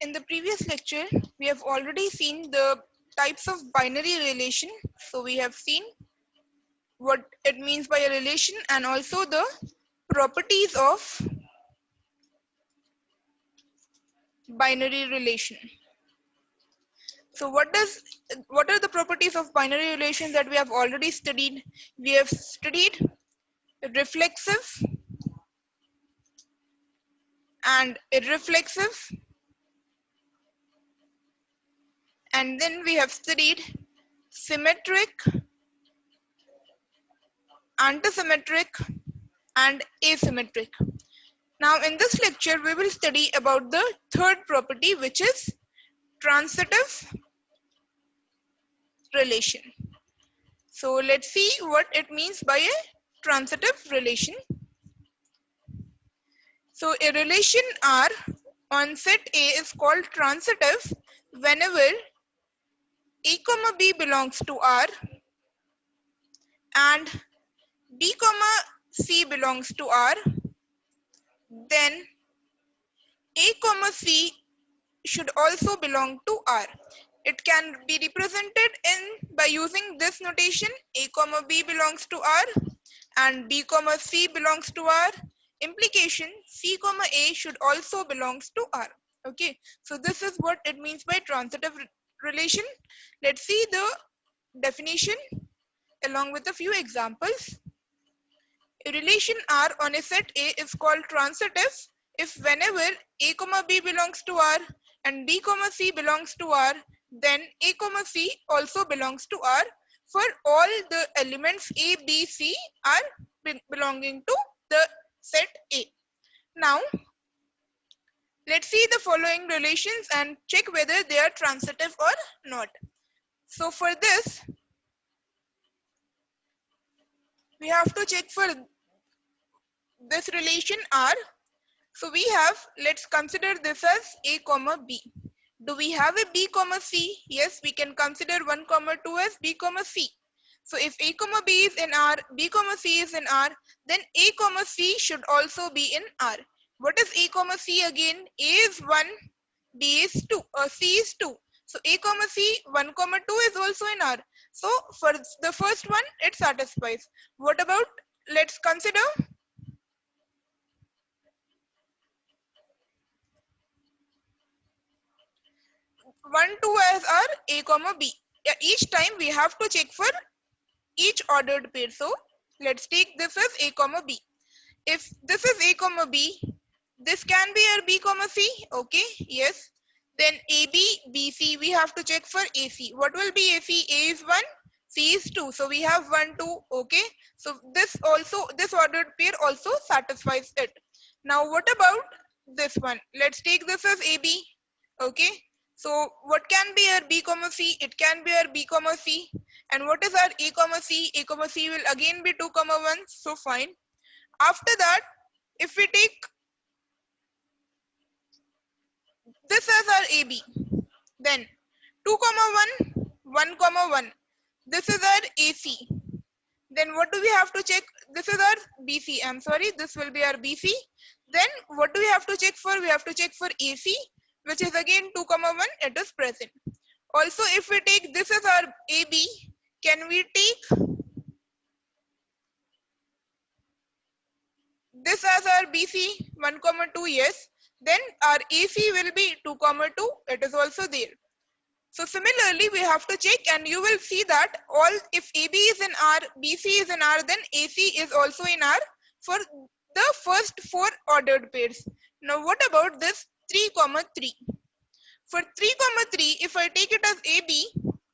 In the previous lecture, we have already seen the types of binary relation. So we have seen what it means by a relation and also the properties of binary relation. So what are the properties of binary relation that we have already studied? We have studied reflexive and irreflexive, and then we have studied symmetric, antisymmetric, and asymmetric. Now in this lecture, we will study about the third property, which is transitive relation. So let's see what it means by a transitive relation. So a relation R on set A is called transitive whenever A comma B belongs to R and B comma C belongs to R, then A comma C should also belong to R. It can be represented by using this notation: A comma B belongs to R and B comma C belongs to R. Implication: C comma A should also belongs to R. Okay, so this is what it means by transitive relation. Let's see the definition along with a few examples. A relation R on a set A is called transitive if whenever A comma B belongs to R and B comma C belongs to R, then A comma C also belongs to R for all the elements A, B, C are belonging to the set A. Now, let's see the following relations and check whether they are transitive or not. So for this, we have to check for this relation R. So we have, let's consider this as A comma B. Do we have a B comma C? Yes, we can consider 1 comma 2 as B comma C. So if A comma B is in R, B comma C is in R, then A comma C should also be in R. What is A comma C again? A is 1, B is 2, or C is 2. So A comma C, 1 comma 2 is also in R. So for the first one, it satisfies. What about, let's consider 1, 2 as our A comma B. Each time we have to check for each ordered pair. So let's take this as A comma B. If this is A comma B, this can be our B comma C. Okay, yes. Then AB, BC, we have to check for AC. What will be AC? A is 1, C is 2. So we have 1, 2. Okay. So this ordered pair also satisfies it. Now what about this one? Let's take this as AB. Okay. So what can be our B comma C? It can be our B comma C. And what is our A comma C? A comma C will again be 2 comma 1. So fine. After that, if we take this as our AB, then 2 comma 1, 1 comma 1. This is our AC. Then what do we have to check? This is our BC. I'm sorry, this will be our BC. Then what do we have to check for? We have to check for AC, which is again 2 comma 1. It is present. Also, if we take this as our AB, can we take this as our BC 1 comma 2? Yes. Then our AC will be 2 comma 2. It is also there. So similarly, we have to check, and you will see that if AB is in R, BC is in R, then AC is also in R for the first 4 ordered pairs. Now what about this 3 comma 3? For 3 comma 3, if I take it as AB,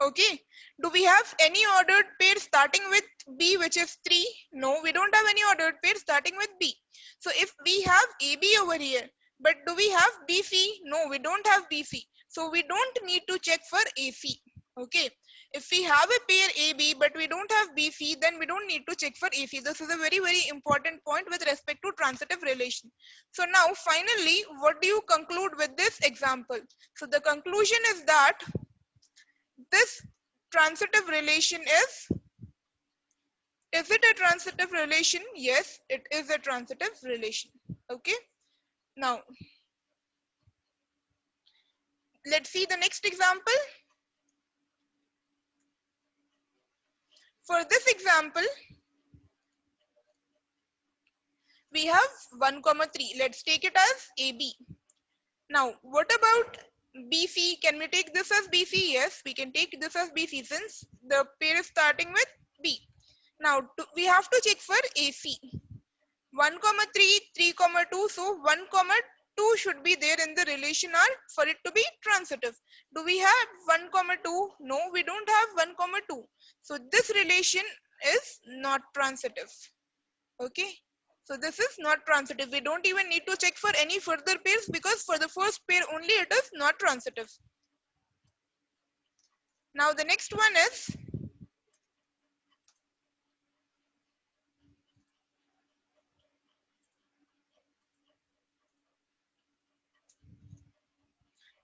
okay, do we have any ordered pair starting with B, which is 3? No, we don't have any ordered pair starting with B. So if we have AB over here, but do we have BC? No, we don't have BC. So we don't need to check for AC. Okay. If we have a pair AB, but we don't have BC, then we don't need to check for AC. This is a very, very important point with respect to transitive relation. So now finally, what do you conclude with this example? So the conclusion is that this transitive relation is it a transitive relation? Yes, it is a transitive relation. Okay. Now, let's see the next example. For this example, we have 1, 3. Let's take it as AB. Now, what about BC? Can we take this as BC? Yes, we can take this as BC since the pair is starting with B. Now, we have to check for AC. 1, 3, 3, 2. So, 1, 2 should be there in the relation R for it to be transitive. Do we have 1, 2? No, we don't have 1, 2. So, this relation is not transitive. Okay. So this is not transitive. We don't even need to check for any further pairs because for the first pair only it is not transitive. Now the next one is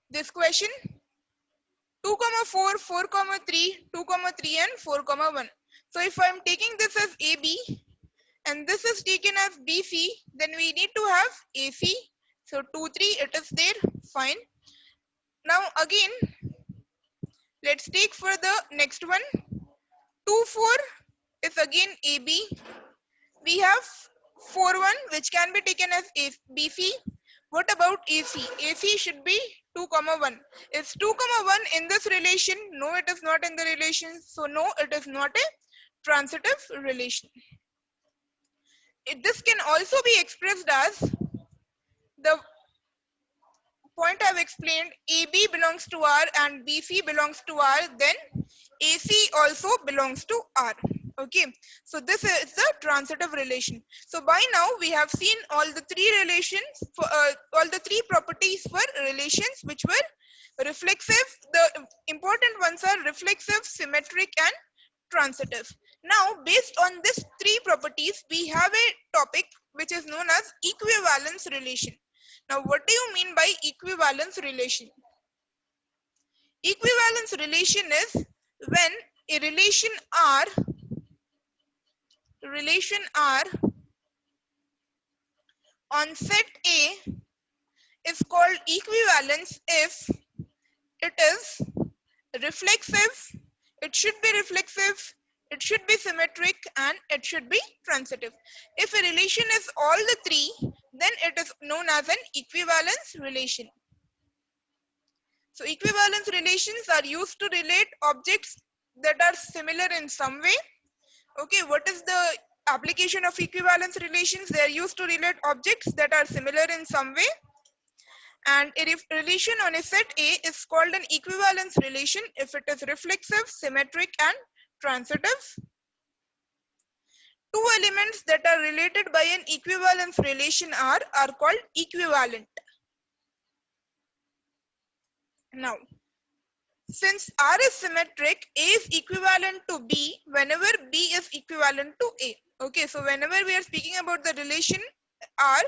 this question 2, 4, 4, 3, 2, 3 and 4, 1. So if I am taking this as AB and this is taken as BC, then we need to have AC. So 2, 3, it is there, fine. Now again, let's take for the next one. 2, 4 is again AB. We have 4, 1 which can be taken as BC. What about AC? AC should be 2, 1. Is 2, 1 in this relation? No, it is not in the relation. So no, it is not a transitive relation. This can also be expressed as the point I've explained. AB belongs to R and BC belongs to R, then AC also belongs to R. Okay, so this is the transitive relation. So by now we have seen all the three relations for all the three properties for relations which were reflexive. The important ones are reflexive, symmetric and transitive. Now based on these three properties we have a topic which is known as equivalence relation. Now what do you mean by equivalence relation? Equivalence relation is when a relation R on set A is called equivalence if it is reflexive, it should be reflexive, it should be symmetric and it should be transitive. If a relation is all the three, then it is known as an equivalence relation. So equivalence relations are used to relate objects that are similar in some way. Okay, what is the application of equivalence relations? They are used to relate objects that are similar in some way. And a relation on a set A is called an equivalence relation if it is reflexive, symmetric and transitive. Two elements that are related by an equivalence relation are called equivalent. Now, since R is symmetric, A is equivalent to B whenever B is equivalent to A. Okay, so whenever we are speaking about the relation R,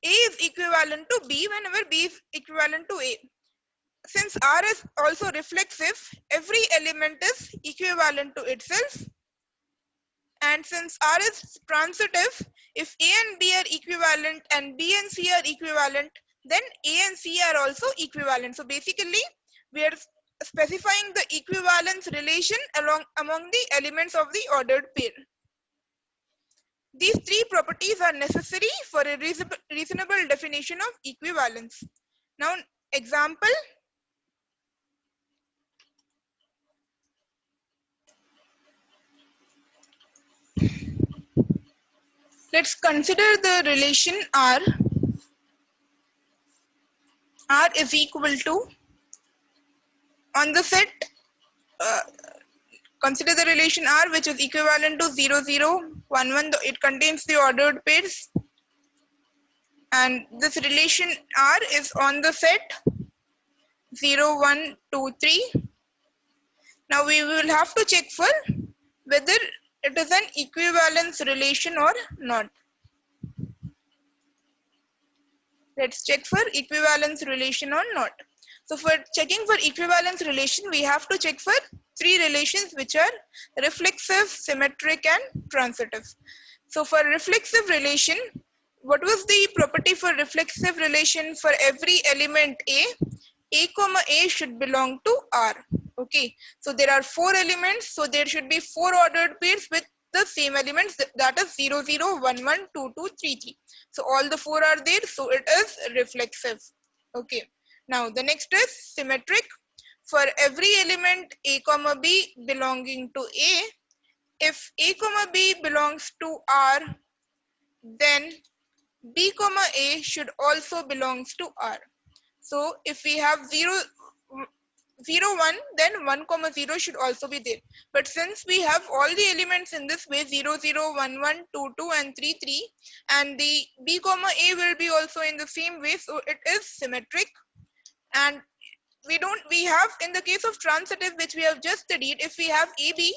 A is equivalent to B whenever B is equivalent to A. Since R is also reflexive, every element is equivalent to itself. And since R is transitive, if A and B are equivalent and B and C are equivalent, then A and C are also equivalent. So basically, we are specifying the equivalence relation among the elements of the ordered pair. These three properties are necessary for a reasonable definition of equivalence. Now, example. Let's consider the relation R. R is equal to, on the set, consider the relation R which is equivalent to 0, 0, 1, 1. It contains the ordered pairs. And this relation R is on the set 0, 1, 2, 3. Now we will have to check for whether it is an equivalence relation or not. Let's check for equivalence relation or not. So for checking for equivalence relation, we have to check for three relations which are reflexive, symmetric and transitive. So for reflexive relation, what was the property for reflexive relation for every element A? A comma A should belong to R. Okay, so there are 4 elements, so there should be 4 ordered pairs with the same elements, that is 0 0 1 1 2 2 3 3. So all the 4 are there, so it is reflexive. Okay, now the next is symmetric. For every element A comma B belonging to A, if A comma B belongs to R, then B comma A should also belongs to R. So if we have 0 0 1, then 1 comma 0 should also be there. But since we have all the elements in this way, 0 0 1 1 2 2 and 3 3, and the B comma A will be also in the same way, so it is symmetric. And we have, in the case of transitive, which we have just studied, if we have AB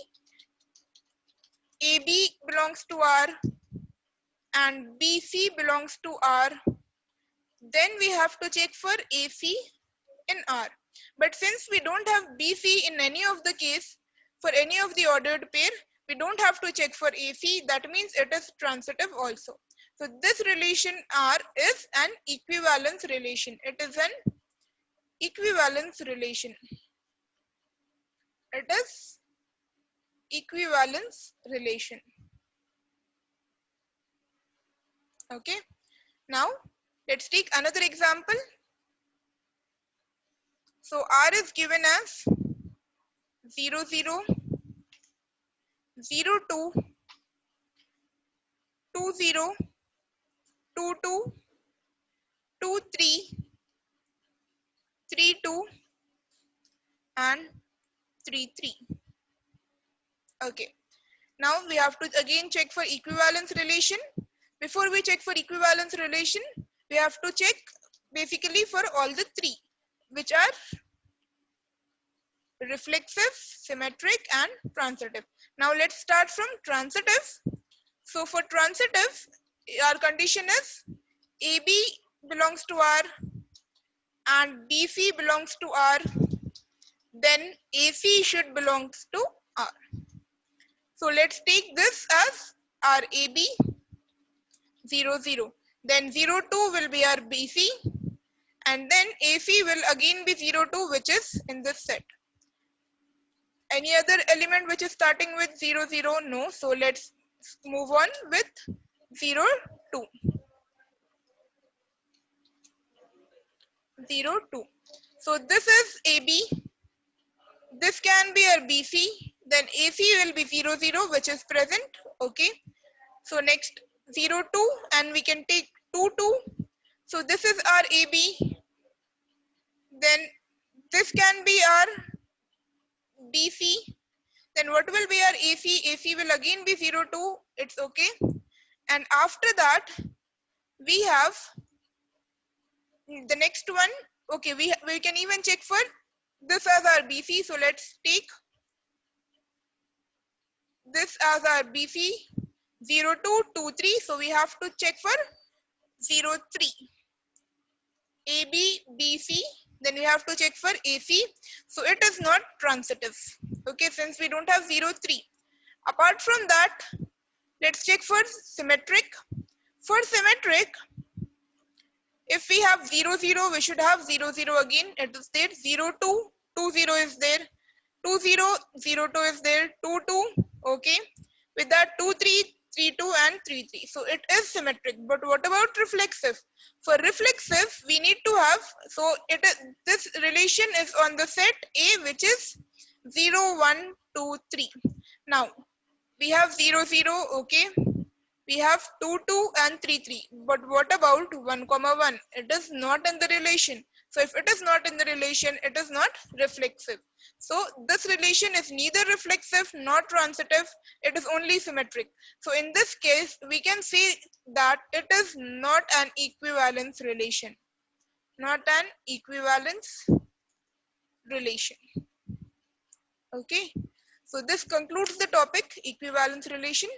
belongs to R and BC belongs to R, then we have to check for AC in R. But since we don't have BC in any of the case, for any of the ordered pair, we don't have to check for AC. That means it is transitive also. So this relation R is an equivalence relation. It is an equivalence relation. It is equivalence relation. Okay. Now let's take another example. So R is given as 0 0 0 2 2 0 2 2 2 3 3 2 and 3 3. Okay, now we have to again check for equivalence relation. Before we check for equivalence relation, we have to check basically for all the 3, which are reflexive, symmetric and transitive. Now let's start from transitive. So for transitive, our condition is AB belongs to R and BC belongs to R, then AC should belongs to R. So let's take this as our AB 0 0. Then 0 2 will be our BC, and then AC will again be 0 2, which is in this set. Any other element which is starting with 0 0? No. So let's move on with 0 2. 0 2. So this is AB. This can be our BC. Then AC will be 0 0, which is present. Okay. So next 0 2, and we can take 2 2. So this is our AB. Then this can be our BC. Then what will be our AC? AC will again be 0 2. It's okay. And after that, we have the next one. Okay, we can even check for this as our BC. So let's take this as our BC 0 2 2 3. So we have to check for 0 3. AB, BC, then we have to check for AC. So it is not transitive. Okay, since we don't have 0 3. Apart from that, let's check for symmetric. For symmetric, if we have 0 0, we should have 0 0 again. It is there. 0 2, 2 0 is there. 2 0, 0 2 is there. 2 2. Okay. With that 2 3, 3 2 and 3 3. So it is symmetric. But what about reflexive? For reflexive, we need to have, so it is, this relation is on the set A, which is 0 1 2 3. Now we have 0 0. Okay. We have 2 2 and 3 3. But what about 1 comma 1? It is not in the relation. So if it is not in the relation, it is not reflexive. So this relation is neither reflexive nor transitive. It is only symmetric. So in this case, we can say that it is not an equivalence relation. Not an equivalence relation. Okay. So this concludes the topic, equivalence relation.